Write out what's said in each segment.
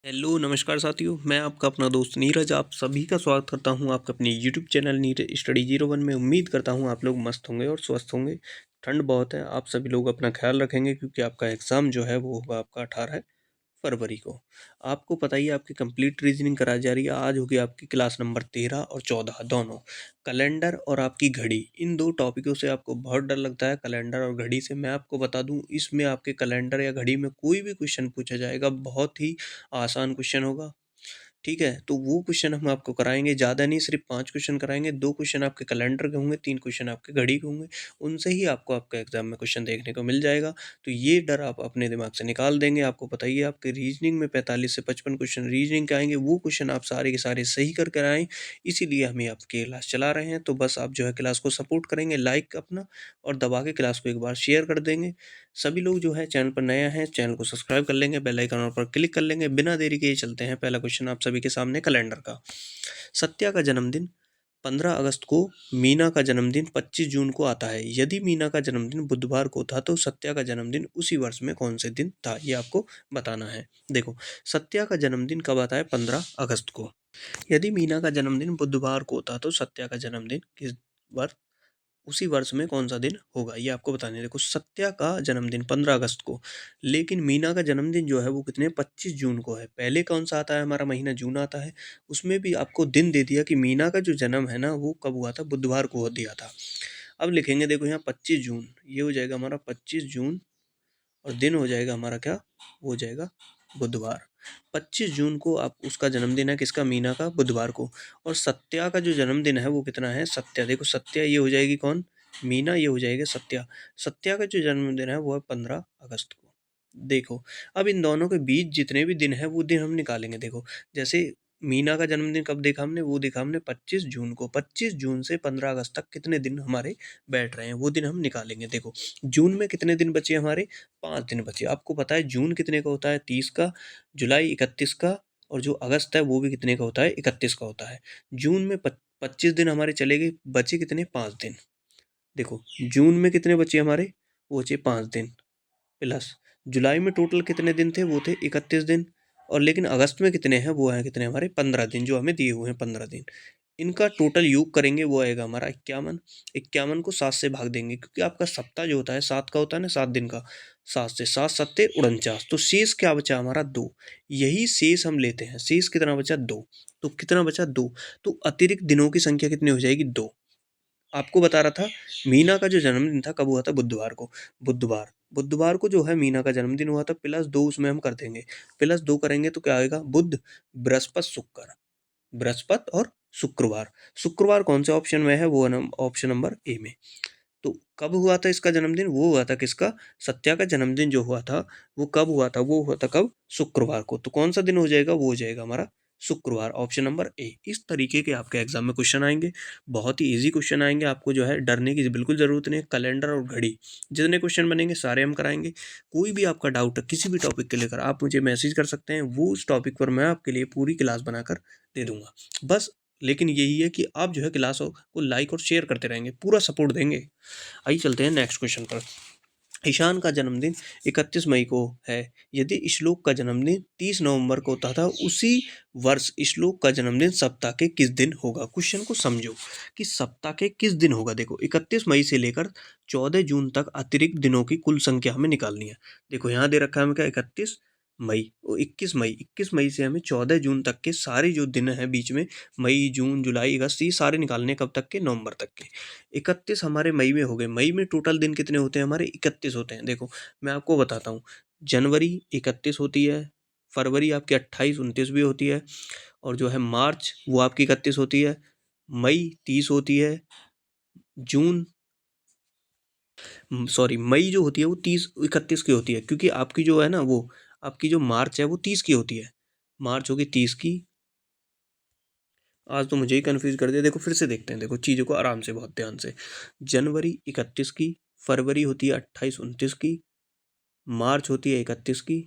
Hello नमस्कार साथियों, मैं आपका अपना दोस्त नीरज आप सभी का स्वागत करता हूं आपके अपने यूट्यूब चैनल नीरज स्टडी 01 में। उम्मीद करता हूं आप लोग मस्त होंगे और स्वस्थ होंगे। ठंड बहुत है, आप सभी लोग अपना ख्याल रखेंगे क्योंकि आपका एग्ज़ाम जो है वो होगा आपका 18 फरवरी को। आपको पता ही है आपकी कंप्लीट रीजनिंग कराई जा रही है। आज होगी आपकी क्लास नंबर 13 और 14 दोनों। कैलेंडर और आपकी घड़ी, इन दो टॉपिकों से आपको बहुत डर लगता है, कैलेंडर और घड़ी से। मैं आपको बता दूं, इसमें आपके कैलेंडर या घड़ी में कोई भी क्वेश्चन पूछा जाएगा, बहुत ही आसान क्वेश्चन होगा। ठीक है, तो वो क्वेश्चन हम आपको कराएँगे, ज़्यादा नहीं, सिर्फ़ 5 क्वेश्चन कराएँगे। 2 क्वेश्चन आपके कैलेंडर के होंगे, 3 क्वेश्चन आपके घड़ी के होंगे। उनसे ही आपको आपका एग्ज़ाम में क्वेश्चन देखने को मिल जाएगा। तो ये डर आप अपने दिमाग से निकाल देंगे। आपको पता ही है आपके रीज़निंग में 45 से 55 क्वेश्चन रीज़निंग के आएँगे, वो क्वेश्चन आप सारे के सारे सही कर कर आएँ। इसीलिए हम ये आपकी क्लास चला रहे हैं। तो बस आप जो है क्लास को सपोर्ट करेंगे, लाइक अपना और दबा के क्लास को एक बार शेयर कर देंगे। सभी लोग जो है चैनल पर नया हैं, चैनल को सब्सक्राइब कर लेंगे, बेल आइकन पर क्लिक कर लेंगे। बिना देरी के चलते हैं पहला क्वेश्चन आप सभी के सामने कैलेंडर का। सत्या का जन्मदिन 15 अगस्त को, मीना का जन्मदिन 25 जून को आता है। यदि मीना का जन्मदिन बुधवार को था तो सत्या का जन्मदिन उसी वर्ष में कौन से दिन था, ये आपको बताना है। देखो, सत्या का जन्मदिन कब आता है? 15 अगस्त को। यदि मीना का जन्मदिन बुधवार को था तो सत्या का जन्मदिन किस वर्ष, उसी वर्ष में कौन सा दिन होगा, ये आपको बताना है। देखो, सत्या का जन्मदिन 15 अगस्त को, लेकिन मीना का जन्मदिन जो है वो कितने 25 जून को है। पहले कौन सा आता है? हमारा महीना जून आता है। उसमें भी आपको दिन दे दिया कि मीना का जो जन्म है ना वो कब हुआ था, बुधवार को हो दिया था। अब लिखेंगे, देखो यहाँ 25 जून, ये हो जाएगा हमारा 25 जून और दिन हो जाएगा हमारा क्या, वो हो जाएगा बुधवार। 25 जून को आप उसका जन्मदिन है, किसका? मीना का, बुधवार को। और सत्या का जो जन्मदिन है वो कितना है? सत्या, देखो सत्या ये हो जाएगी कौन? मीना, ये हो जाएगा सत्या। सत्या का जो जन्मदिन है वो है 15 अगस्त को। देखो, अब इन दोनों के बीच जितने भी दिन है वो दिन हम निकालेंगे। देखो, जैसे मीना का जन्मदिन कब देखा हमने? वो देखा हमने 25 जून को। 25 जून से 15 अगस्त तक कितने दिन हमारे बैठ रहे हैं वो दिन हम निकालेंगे। देखो, जून में कितने दिन बचे हमारे? 5 दिन बचे। आपको पता है जून कितने का होता है? 30 का, जुलाई 31 का, और जो अगस्त है वो भी कितने का होता है? 31 का होता है। जून में 25 दिन हमारे चले गए, बचे कितने? 5 दिन। देखो, जून में कितने बचे हमारे? वो बचे 5 दिन, प्लस जुलाई में टोटल कितने दिन थे? वो थे 31 दिन। और लेकिन अगस्त में कितने हैं? वो हैं कितने हमारे? 15 दिन, जो हमें दिए हुए हैं 15 दिन। इनका टोटल योग करेंगे, वो आएगा हमारा 51। 51 को 7 से भाग देंगे, क्योंकि आपका सप्ताह जो होता है 7 का होता है ना, 7 दिन का। 7 से 7 सत्ते 49, तो शेष क्या बचा हमारा? 2। यही शेष हम लेते हैं। शेष कितना बचा? 2। तो कितना बचा? 2। तो अतिरिक्त दिनों की संख्या कितनी हो जाएगी? 2। आपको बता रहा था, मीना का जो जन्मदिन था कब हुआ था? बुधवार को। बुधवार, बुधवार को जो है मीना का जन्मदिन हुआ था, प्लस 2 उसमें हम कर देंगे। प्लस 2 करेंगे तो क्या आएगा? बुध, बृहस्पति, शुक्र। बृहस्पति और शुक्रवार। शुक्रवार कौन से ऑप्शन में है? वो है ऑप्शन नंबर ए में। तो कब हुआ था इसका जन्मदिन? वो हुआ था किसका? सत्या का जन्मदिन जो हुआ था वो कब हुआ था? वो हुआ था कब? शुक्रवार को। तो कौन सा दिन हो जाएगा? वो हो जाएगा हमारा शुक्रवार, ऑप्शन नंबर ए। इस तरीके के आपके एग्जाम में क्वेश्चन आएंगे, बहुत ही इजी क्वेश्चन आएंगे। आपको जो है डरने की बिल्कुल ज़रूरत नहीं है। कैलेंडर और घड़ी, जितने क्वेश्चन बनेंगे सारे हम कराएंगे। कोई भी आपका डाउट है किसी भी टॉपिक के लेकर, आप मुझे मैसेज कर सकते हैं, वो उस टॉपिक पर मैं आपके लिए पूरी क्लास बनाकर दे दूंगा। बस लेकिन यही है कि आप जो है क्लास को लाइक और शेयर करते रहेंगे, पूरा सपोर्ट देंगे। आइए चलते हैं नेक्स्ट क्वेश्चन पर। ईशान का जन्मदिन 31 मई को है। यदि श्लोक का जन्मदिन 30 नवंबर को होता था, उसी वर्ष श्लोक का जन्मदिन सप्ताह के किस दिन होगा? क्वेश्चन को समझो कि सप्ताह के किस दिन होगा। देखो, 31 मई से लेकर 14 जून तक अतिरिक्त दिनों की कुल संख्या हमें निकालनी है। देखो, यहाँ दे रखा है हमें क्या? 31 मई और 21 मई। 21 मई से हमें 14 जून तक के सारे जो दिन हैं बीच में, मई, जून, जुलाई, अगस्त, ये सारे निकालने कब तक के? नवंबर तक के। 31 हमारे मई में हो गए। मई में टोटल दिन कितने होते हैं हमारे? 31 होते हैं। देखो, मैं आपको बताता हूँ, जनवरी 31 होती है, फरवरी आपकी 28, 29 भी होती है, और जो है मार्च वो आपकी 31 होती है, मई 30 होती है, जून, सॉरी, मई जो होती है वो 30, 31 की होती है, क्योंकि आपकी जो है ना वो, आपकी जो मार्च है वो 30 की होती है। मार्च होगी 30 की। आज तो मुझे ही कन्फ्यूज कर दिया। देखो, फिर से देखते हैं, देखो चीज़ों को आराम से, बहुत ध्यान से। जनवरी 31 की, फरवरी होती है 28, 29 की, मार्च होती है 31 की,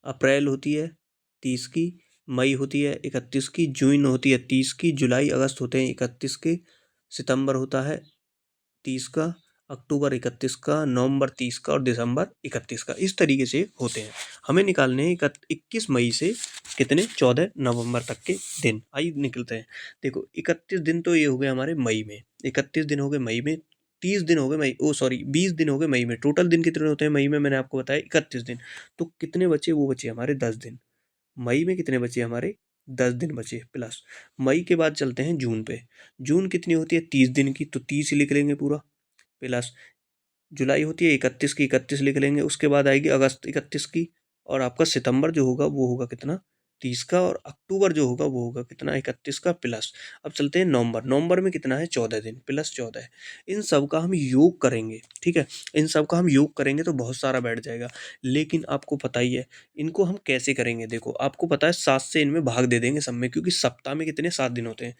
अप्रैल होती है 30 की, मई होती है 31 की, जून होती है 30 की, जुलाई अगस्त होते हैं 31 के, सितंबर होता है 30 का, अक्टूबर 31 का, नवंबर 30 का और दिसंबर 31 का, इस तरीके से होते हैं। हमें निकालने हैं 21 मई से कितने 14 नवंबर तक के दिन। आइए निकलते हैं। देखो 31 दिन तो ये हो गए हमारे मई में, 31 दिन हो गए मई में, 30 दिन हो गए मई, ओ सॉरी 20 दिन हो गए मई में। टोटल दिन कितने होते हैं मई में, मैंने आपको बताया 31 दिन। तो कितने बचे, वो बचे हमारे 10 दिन। मई में कितने बचे हमारे, 10 दिन बचे प्लस। मई के बाद चलते हैं जून पे। जून कितनी होती है 30 दिन की, तो 30 लिख लेंगे पूरा, प्लस जुलाई होती है 31 की, 31 लिख लेंगे। उसके बाद आएगी अगस्त 31 की, और आपका सितंबर जो होगा वो होगा कितना 30 का, और अक्टूबर जो होगा वो होगा कितना 31 का प्लस। अब चलते हैं नवंबर। नवंबर में कितना है 14 दिन प्लस 14। इन सब का हम योग करेंगे, ठीक है। इन सब का हम योग करेंगे तो बहुत सारा बैठ जाएगा, लेकिन आपको पता ही है इनको हम कैसे करेंगे। देखो आपको पता है 7 से इनमें भाग दे देंगे सब में, क्योंकि सप्ताह में कितने 7 दिन होते हैं।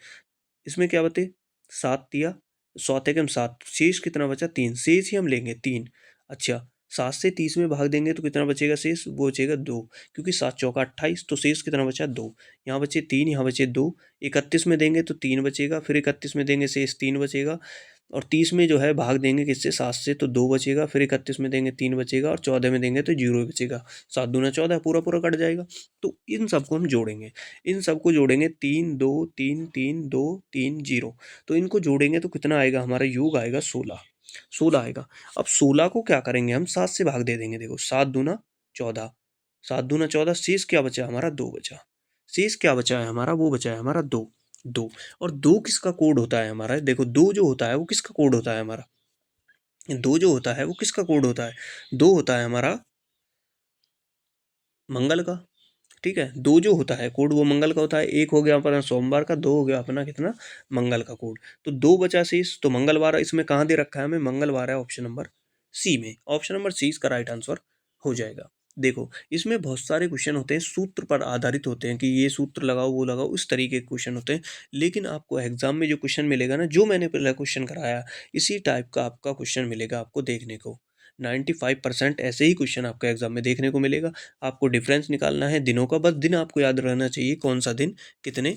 इसमें क्या बते, 7 तिया, सौते के हम 7, शेष कितना बचा 3, शेष ही हम लेंगे 3। अच्छा 7 से 30 में भाग देंगे तो कितना बचेगा शेष, वो बचेगा 2, क्योंकि 7 चौका 28, तो शेष कितना बचा 2। यहाँ बचे 3, यहाँ बचे 2। 31 में देंगे तो 3 बचेगा, फिर 31 में देंगे शेष 3 बचेगा, और 30 में जो है भाग देंगे किससे 7 से, तो 2 बचेगा, फिर 31 में देंगे 3 बचेगा, और 14 में देंगे तो 0 बचेगा। 7 दूना 14, पूरा पूरा कट जाएगा। तो इन सबको हम जोड़ेंगे, इन सबको जोड़ेंगे 3 2 3 3 2 3 0। तो इनको जोड़ेंगे तो कितना आएगा, हमारा योग आएगा 16, 16 आएगा। अब 16 को क्या करेंगे हम 7 से भाग दे देंगे। देखो 7 दूना 14, 7 दूना 14, शेष क्या बचा हमारा 2 बचा। शेष क्या बचा है हमारा, वो बचा है हमारा 2, 2। और 2 किसका कोड होता है हमारा, देखो 2 जो होता है वो किसका कोड होता है हमारा, 2 जो होता है वो किसका कोड होता है, 2 होता है हमारा मंगल का, ठीक है। 2 जो होता है कोड वो मंगल का होता है। एक हो गया अपना सोमवार का, 2 हो गया अपना कितना मंगल का कोड। तो 2 बचा शेष, तो मंगलवार इसमें कहाँ दे रखा है हमें, मंगलवार है ऑप्शन नंबर सी में। ऑप्शन नंबर सी इसका राइट आंसर हो जाएगा। देखो इसमें बहुत सारे क्वेश्चन होते हैं, सूत्र पर आधारित होते हैं कि ये सूत्र लगाओ वो लगाओ, इस तरीके के क्वेश्चन होते हैं। लेकिन आपको एग्जाम में जो क्वेश्चन मिलेगा ना, जो मैंने पहला क्वेश्चन कराया, इसी टाइप का आपका क्वेश्चन मिलेगा आपको देखने को। 95% ऐसे ही क्वेश्चन आपको एग्जाम में देखने को मिलेगा। आपको डिफरेंस निकालना है दिनों का, बस दिन आपको याद रहना चाहिए कौन सा दिन कितने,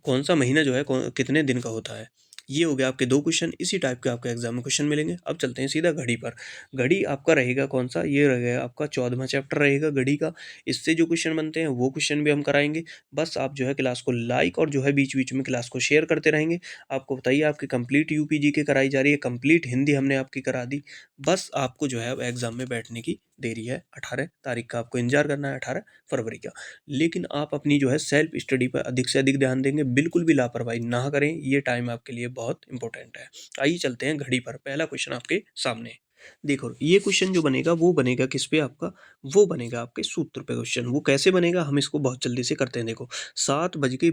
कौन सा महीना जो है कितने दिन का होता है। ये हो गया आपके 2 क्वेश्चन, इसी टाइप के आपके एग्जाम में क्वेश्चन मिलेंगे। अब चलते हैं सीधा घड़ी पर। घड़ी आपका रहेगा कौन सा, ये रहेगा आपका 14वां चैप्टर रहेगा घड़ी का। इससे जो क्वेश्चन बनते हैं वो क्वेश्चन भी हम कराएंगे। बस आप जो है क्लास को लाइक और जो है बीच बीच में क्लास को शेयर करते रहेंगे। आपको बताइए आपकी कंप्लीट यूपीजी के कराई जा रही है, कंप्लीट हिंदी हमने आपकी करा दी। बस आपको जो है अब एग्जाम में बैठने की देरी है। 18 तारीख का आपको इंतजार करना है, 18 फरवरी का। लेकिन आप अपनी जो है सेल्फ स्टडी पर अधिक से अधिक ध्यान देंगे, बिल्कुल भी लापरवाही ना करें, ये टाइम आपके लिए बहुत इंपॉर्टेंट है। आइए चलते हैं घड़ी पर। पहला क्वेश्चन आपके सामने देखो, ये क्वेश्चन जो बनेगा वो बनेगा किस पे आपका, वो बनेगा आपके सूत्र पे क्वेश्चन। वो कैसे बनेगा हम इसको बहुत जल्दी से करते हैं। देखो 7 बज के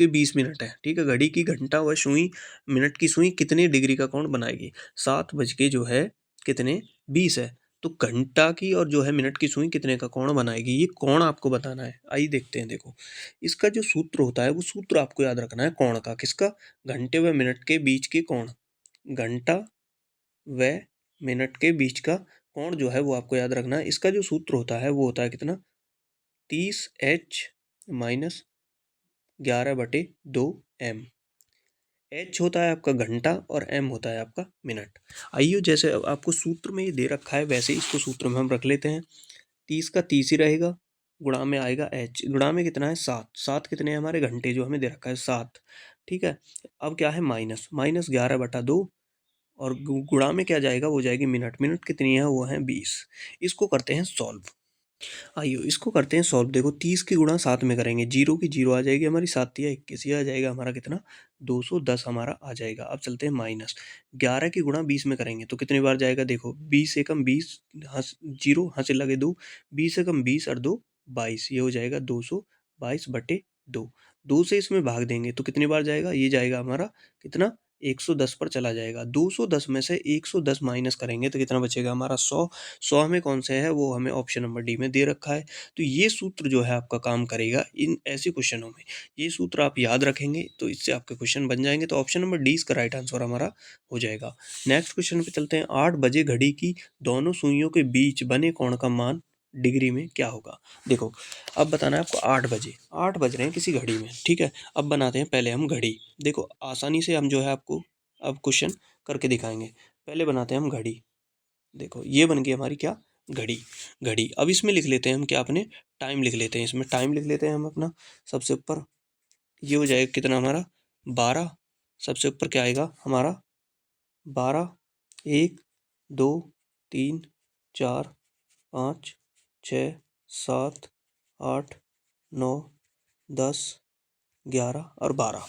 20 मिनट है, ठीक है। घड़ी की घंटा व सुई, मिनट की सुई कितने डिग्री का कोण बनाएगी, 7 बज के जो है कितने 20 है, तो घंटा की और जो है मिनट की सुई कितने का कोण बनाएगी, ये कोण आपको बताना है। आइए देखते हैं। देखो इसका जो सूत्र होता है वो सूत्र आपको याद रखना है कोण का, किसका, घंटे व मिनट के बीच के कोण। घंटा व मिनट के बीच का कोण जो है वो आपको याद रखना है। इसका जो सूत्र होता है वो होता है कितना, 30h - 11/2m। एच होता है आपका घंटा और एम होता है आपका मिनट। आइए जैसे अब आपको सूत्र में ये दे रखा है वैसे ही इसको सूत्र में हम रख लेते हैं। 30 का 30 ही रहेगा, गुणा में आएगा एच, गुणा में कितना है 7, 7 कितने हैं हमारे घंटे जो हमें दे रखा है 7, ठीक है। अब क्या है माइनस, माइनस 11/2, और गुणा में क्या जाएगा, वो जाएगी मिनट, मिनट कितनी है वो है 20। इसको करते हैं सॉल्व। आइए इसको करते हैं सॉल्व। देखो 30 की गुणा 7 में करेंगे, जीरो की जीरो आ जाएगी हमारी, 7 या 21, ये आ जाएगा हमारा कितना 210 हमारा आ जाएगा। अब चलते हैं माइनस 11 की गुणा 20 में करेंगे तो कितनी बार जाएगा, देखो 20 एकम 20, हंस जीरो हंसे लगे 2, 20 एकम 20 और 2 22, ये हो जाएगा 222/2। 2 से इसमें भाग देंगे तो कितनी बार जाएगा, ये जाएगा हमारा कितना 110 पर चला जाएगा। 210 में से 110 माइनस करेंगे तो कितना बचेगा हमारा 100। 100 हमें कौन से है, वो हमें ऑप्शन नंबर डी में दे रखा है। तो ये सूत्र जो है आपका काम करेगा इन ऐसे क्वेश्चनों में। ये सूत्र आप याद रखेंगे तो इससे आपके क्वेश्चन बन जाएंगे। तो ऑप्शन नंबर डी इसका राइट आंसर हमारा हो जाएगा। नेक्स्ट क्वेश्चन पे चलते हैं। 8 बजे घड़ी की दोनों सुइयों के बीच बने कोण का मान डिग्री में क्या होगा। देखो अब बताना है आपको 8 बजे, 8 बज रहे हैं किसी घड़ी में, ठीक है। अब बनाते हैं पहले हम घड़ी। देखो आसानी से हम जो है आपको अब क्वेश्चन करके दिखाएंगे। पहले बनाते हैं हम घड़ी। देखो ये बन गई हमारी क्या, घड़ी। घड़ी अब इसमें लिख लेते हैं हम क्या, अपने टाइम लिख लेते हैं, इसमें टाइम लिख लेते हैं हम अपना। सबसे ऊपर ये हो जाएगा कितना हमारा, 12। सबसे ऊपर क्या आएगा हमारा 12, 1 2 3 4 5 6 7 8 9 10 11 और 12।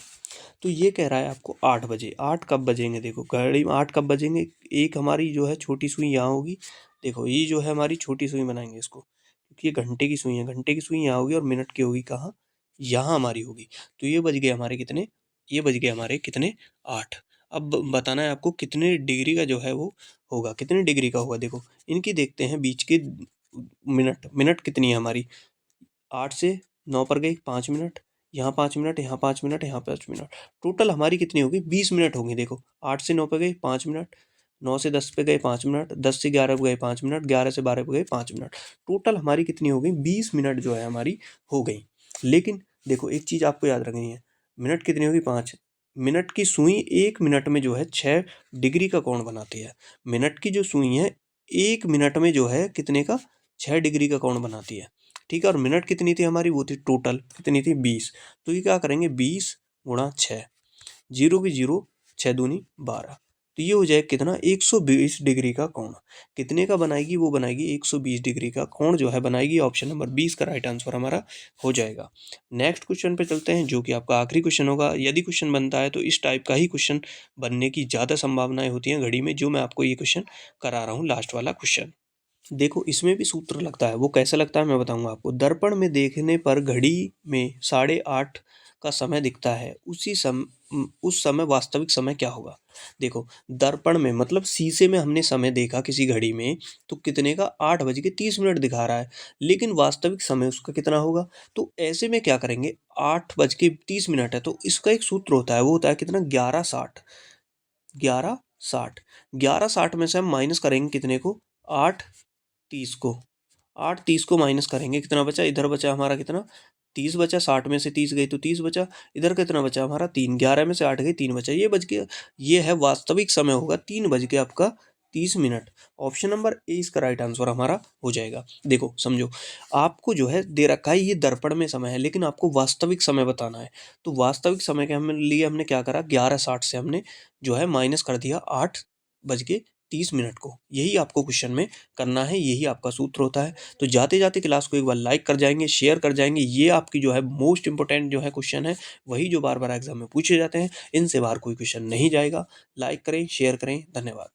तो ये कह रहा है आपको 8 बजे। 8 कब बजेंगे, देखो घड़ी में 8 कब बजेंगे। एक हमारी जो है छोटी सुई यहाँ होगी, देखो ये जो है हमारी छोटी सुई बनाएंगे इसको, क्योंकि ये घंटे की सुई है। घंटे की सुई यहाँ होगी और मिनट की होगी कहाँ, यहाँ हमारी होगी। तो ये बज गए हमारे कितने, ये बज गए हमारे कितने, 8। अब बताना है आपको कितने डिग्री का जो है वो होगा, कितने डिग्री का होगा। देखो इनकी देखते हैं बीच के मिनट, मिनट कितनी है हमारी, 8 से 9 पर गई 5 मिनट, यहाँ 5 मिनट, यहाँ 5 मिनट, यहाँ 5 मिनट, टोटल हमारी कितनी होगी, 20 मिनट होगी। देखो 8 से 9 पे गए 5 मिनट, 9 से 10 पे गए 5 मिनट, 10 से 11 पे गए 5 मिनट, 11 से 12 पे गए 5 मिनट। टोटल हमारी कितनी हो गई, 20 मिनट जो है हमारी हो गई। लेकिन देखो एक चीज़ आपको याद रखनी है, मिनट कितनी होगी, 5। मिनट की सुई 1 मिनट में जो है 6 डिग्री का कोण बनाती है। मिनट की जो सुई है 1 मिनट में जो है कितने का, 6 डिग्री का कोण बनाती है। ठीक है, और मिनट कितनी थी हमारी, वो थी टोटल कितनी थी, 20। तो ये क्या करेंगे, 20 गुणा 6, जीरो की जीरो, 6 दूनी 12। तो ये हो जाए कितना, 120 डिग्री का कोण। कितने का बनाएगी, वो बनाएगी 120 डिग्री का कोण जो है बनाएगी। ऑप्शन नंबर 20 का राइट आंसर हमारा हो जाएगा। नेक्स्ट क्वेश्चन पे चलते हैं, जो कि आपका आखिरी क्वेश्चन होगा। यदि क्वेश्चन बनता है तो इस टाइप का ही क्वेश्चन बनने की ज़्यादा संभावनाएं होती हैं घड़ी में, जो मैं आपको ये क्वेश्चन करा रहा हूँ, लास्ट वाला क्वेश्चन। देखो इसमें भी सूत्र लगता है, वो कैसे लगता है मैं बताऊंगा आपको। दर्पण में देखने पर घड़ी में 8:30 का समय दिखता है, उस समय वास्तविक समय क्या होगा। देखो दर्पण में मतलब शीशे में हमने समय देखा किसी घड़ी में, तो कितने का, 8:30 दिखा रहा है, लेकिन वास्तविक समय उसका कितना होगा। तो ऐसे में क्या करेंगे, 8:30 है, तो इसका एक सूत्र होता है, वो होता है कितना, 11:60। 11:60, 11:60 में से हम माइनस करेंगे कितने को, 8:30 को। 8:30 को माइनस करेंगे, कितना बचा, इधर बचा हमारा कितना, 30 बचा। 60 में से 30 गई तो 30 बचा। इधर कितना बचा हमारा, 3। 11 में से 8 गई, 3 बचा, ये बच गया। ये है वास्तविक समय होगा, 3 बज के आपका 30 मिनट। ऑप्शन नंबर ए इसका राइट आंसर हमारा हो जाएगा। देखो समझो, आपको जो है दे रखा है ये दर्पण में समय है, लेकिन आपको वास्तविक समय बताना है। तो वास्तविक समय के लिए हमने क्या करा, 11:60 से हमने जो है माइनस कर दिया 8:30 को। यही आपको क्वेश्चन में करना है, यही आपका सूत्र होता है। तो जाते जाते क्लास को एक बार लाइक कर जाएंगे, शेयर कर जाएंगे। ये आपकी जो है मोस्ट इंपॉर्टेंट जो है क्वेश्चन है, वही जो बार बार एग्जाम में पूछे जाते हैं, इनसे बाहर कोई क्वेश्चन नहीं जाएगा। लाइक करें, शेयर करें, धन्यवाद।